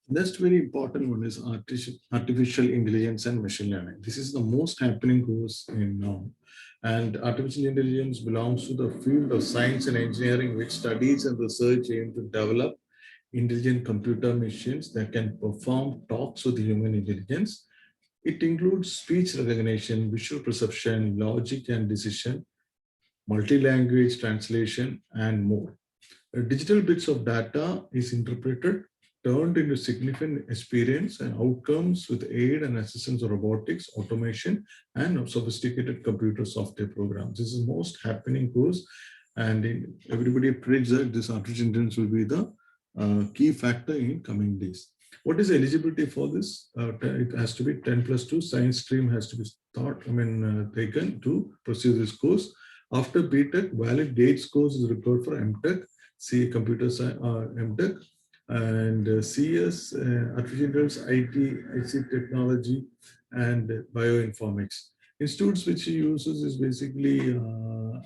Next very important one is artificial intelligence and machine learning. This is the most happening course in now. And artificial intelligence belongs to the field of science and engineering, which studies and research aim to develop intelligent computer machines that can perform talks with human intelligence. It includes speech recognition, visual perception, logic and decision, multi-language translation, and more. Digital bits of data is interpreted, turned into significant experience and outcomes with aid and assistance of robotics, automation, and sophisticated computer software programs. This is most happening course, and everybody predicts that this artificial intelligence will be the key factor in coming days. What is eligibility for this? It has to be 10+2. Science stream has to be taken to pursue this course. After BTech, valid GATE scores is required for MTech, C computer science, MTech, and CS, artificial intelligence, IT, IC technology, and bioinformatics. Institutes which he uses is basically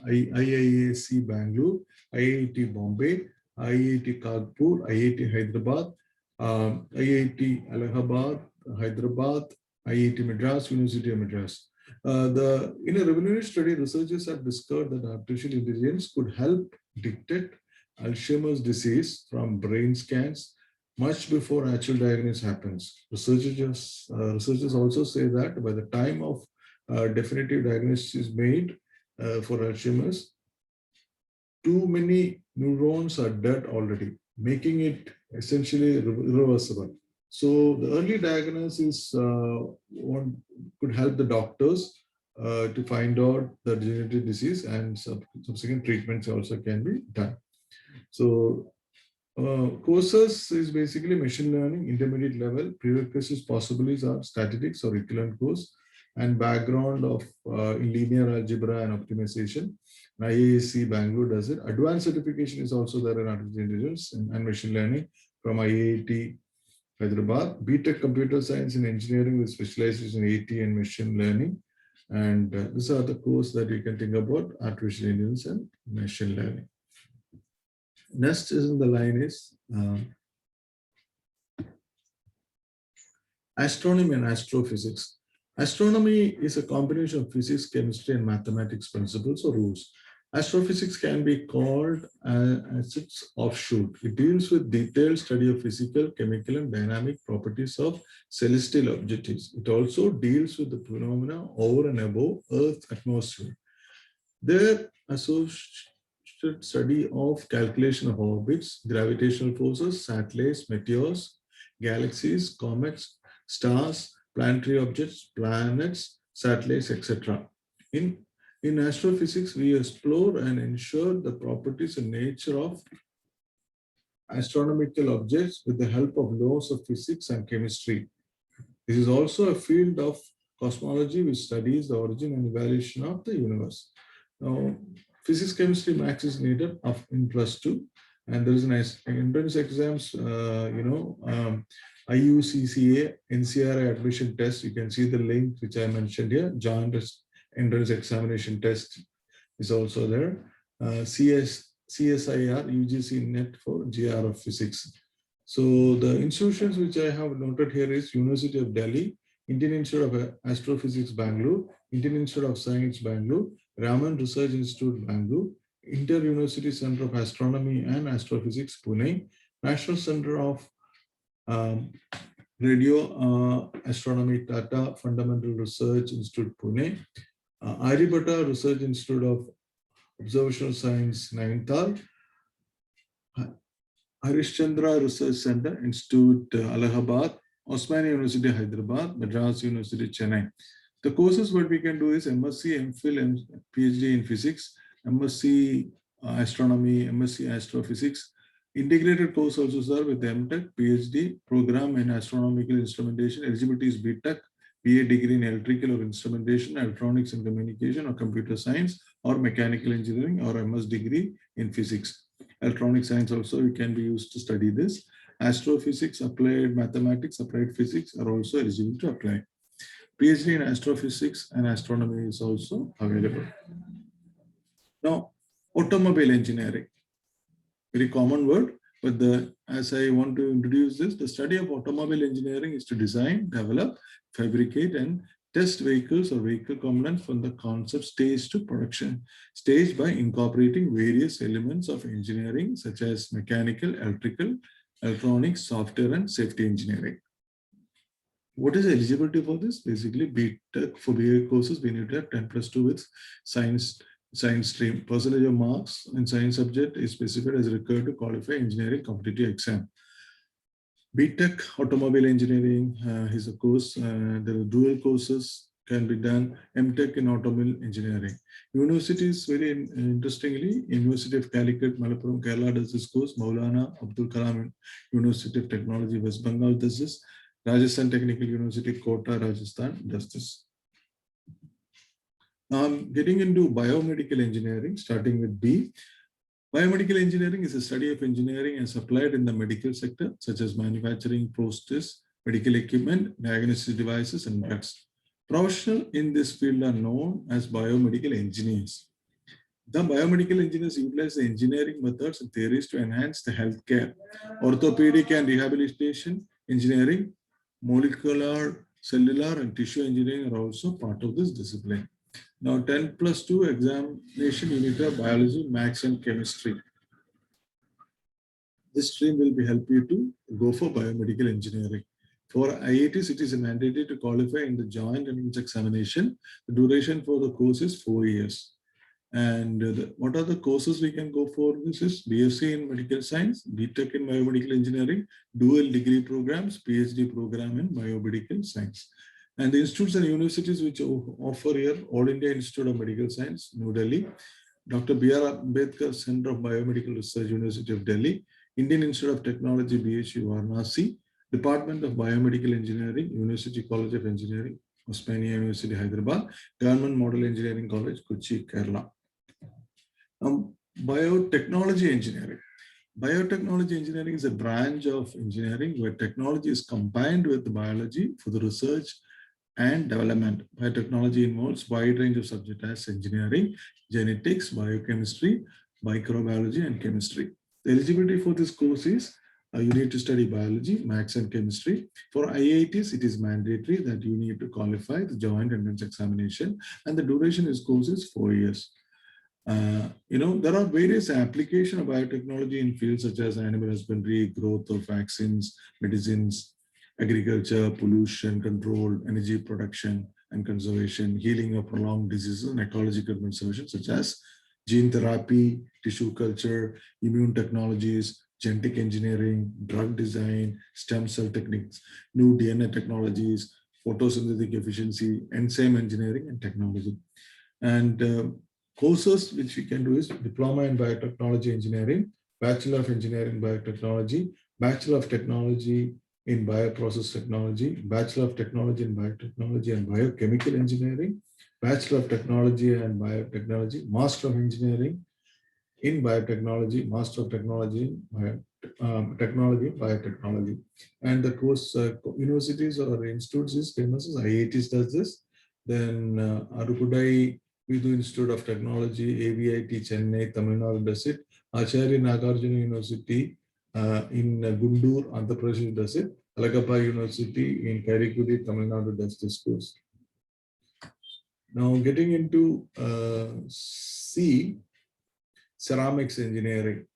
IIAC Bangalore, IIT Bombay, IIT Kanpur, IIT Hyderabad, IIT Allahabad, Hyderabad, IIT Madras, University of Madras. In a revolutionary study, researchers have discovered that artificial intelligence could help detect Alzheimer's disease from brain scans much before actual diagnosis happens. Researchers also say that by the time of definitive diagnosis is made for Alzheimer's, too many neurons are dead already, making it essentially irreversible. So the early diagnosis could help the doctors to find out the degenerative disease, and subsequent treatments also can be done. So courses is basically machine learning, intermediate level. Prerequisites possibly are statistics or equivalent course, and background of in linear algebra and optimization. IISc Bangalore does it. Advanced certification is also there in artificial intelligence and machine learning from IIT Hyderabad. BTech Computer Science and Engineering with specialization in AT and machine learning. And these are the courses that you can think about, artificial intelligence and machine learning. Next is in the line is astronomy and astrophysics. Astronomy is a combination of physics, chemistry, and mathematics principles or rules. Astrophysics can be called as its offshoot. It deals with detailed study of physical, chemical, and dynamic properties of celestial objects. It also deals with the phenomena over and above Earth's atmosphere. Their associated study of calculation of orbits, gravitational forces, satellites, meteors, galaxies, comets, stars, planetary objects, planets, satellites, etc. In astrophysics, we explore and ensure the properties and nature of astronomical objects with the help of laws of physics and chemistry. This is also a field of cosmology which studies the origin and evolution of the universe. Now, physics, chemistry, maths is needed in +2, and there is an entrance exams, IUCCA, NCRI admission test. You can see the link which I mentioned here. Joint entrance examination test is also there. CSIR, UGC NET for GR of physics. So the institutions which I have noted here is University of Delhi, Indian Institute of Astrophysics Bangalore, Indian Institute of Science Bangalore, Raman Research Institute Bangalore, Inter-University Center of Astronomy and Astrophysics Pune, National Center of Radio Astronomy Tata Fundamental Research Institute Pune, Aryabhatta Research Institute of Observational Science Nainital, Harishchandra Research Center Institute Allahabad, Osmania University Hyderabad, Madras University Chennai. The courses what we can do is MSc, MPhil, and PhD in physics, MSc astronomy, MSc astrophysics. Integrated course also sir with MTech, PhD program in astronomical instrumentation. Eligibility is BTech, BA degree in electrical or instrumentation, electronics and communication, or computer science, or mechanical engineering, or MS degree in physics. Electronic science also you can be used to study this. Astrophysics, applied mathematics, applied physics are also eligible to apply. PhD in astrophysics and astronomy is also available. Now, automobile engineering, very common word. But as I want to introduce this, the study of automobile engineering is to design, develop, fabricate, and test vehicles or vehicle components from the concept stage to production stage by incorporating various elements of engineering such as mechanical, electrical, electronics, software, and safety engineering. What is eligibility for this? Basically, BTech for BA courses, we need to have 10+2 with science stream. Percentage of marks in science subject is specified as required to qualify engineering competitive exam. BTech automobile engineering is a course. There are dual courses can be done. MTech in automobile engineering. Universities, very interestingly, University of Calicut, Malappuram, Kerala does this course. Maulana Abdul Kalam University of Technology, West Bengal does this. Rajasthan Technical University, Kota, Rajasthan does this. Getting into biomedical engineering, starting with B. Biomedical engineering is a study of engineering as applied in the medical sector, such as manufacturing, process, medical equipment, diagnostic devices, and drugs. Professionals in this field are known as biomedical engineers. The biomedical engineers utilize the engineering methods and theories to enhance the healthcare. Orthopedic and rehabilitation engineering, molecular, cellular, and tissue engineering are also part of this discipline. Now, 10+2 examination, you need to have biology, maths, and chemistry. This stream will help you to go for biomedical engineering. For IITs, it is mandatory to qualify in the joint entrance examination. The duration for the course is 4 years. And what are the courses we can go for? This is BSc in medical science, BTech in biomedical engineering, dual degree programs, PhD program in biomedical science. And the institutes and universities which offer here, All India Institute of Medical Science, New Delhi, Dr. B.R. Ambedkar Center of Biomedical Research, University of Delhi, Indian Institute of Technology, BHU, Varanasi, Department of Biomedical Engineering, University College of Engineering, Osmania University, Hyderabad, Government Model Engineering College, Kochi, Kerala. Biotechnology engineering. Biotechnology engineering is a branch of engineering where technology is combined with biology for the research and development. Biotechnology involves a wide range of subjects as engineering, genetics, biochemistry, microbiology, and chemistry. The eligibility for this course is you need to study biology, maths, and chemistry. For IITs, it is mandatory that you need to qualify the joint entrance examination, and the duration of this course is 4 years. There are various applications of biotechnology in fields such as animal husbandry, growth of vaccines, medicines, agriculture, pollution control, energy production and conservation, healing of prolonged diseases, and ecological conservation such as gene therapy, tissue culture, immune technologies, genetic engineering, drug design, stem cell techniques, new DNA technologies, photosynthetic efficiency, enzyme engineering, and technology. And courses which we can do is Diploma in Biotechnology Engineering, Bachelor of Engineering Biotechnology, Bachelor of Technology in Bioprocess Technology, Bachelor of Technology in Biotechnology and Biochemical Engineering, Bachelor of Technology and Biotechnology, Master of Engineering in Biotechnology, Master of Technology in Biotechnology. And the course universities or institutes is famous as IITs does this. Then Arupudai Vidu Institute of Technology, AVIT Chennai, Tamil Nadu does it. Acharya Nagarjuna University in Gundur, Andhra Pradesh does it. Alagappa University in Karikudi, Tamil Nadu does this course. Now getting into C, ceramics engineering.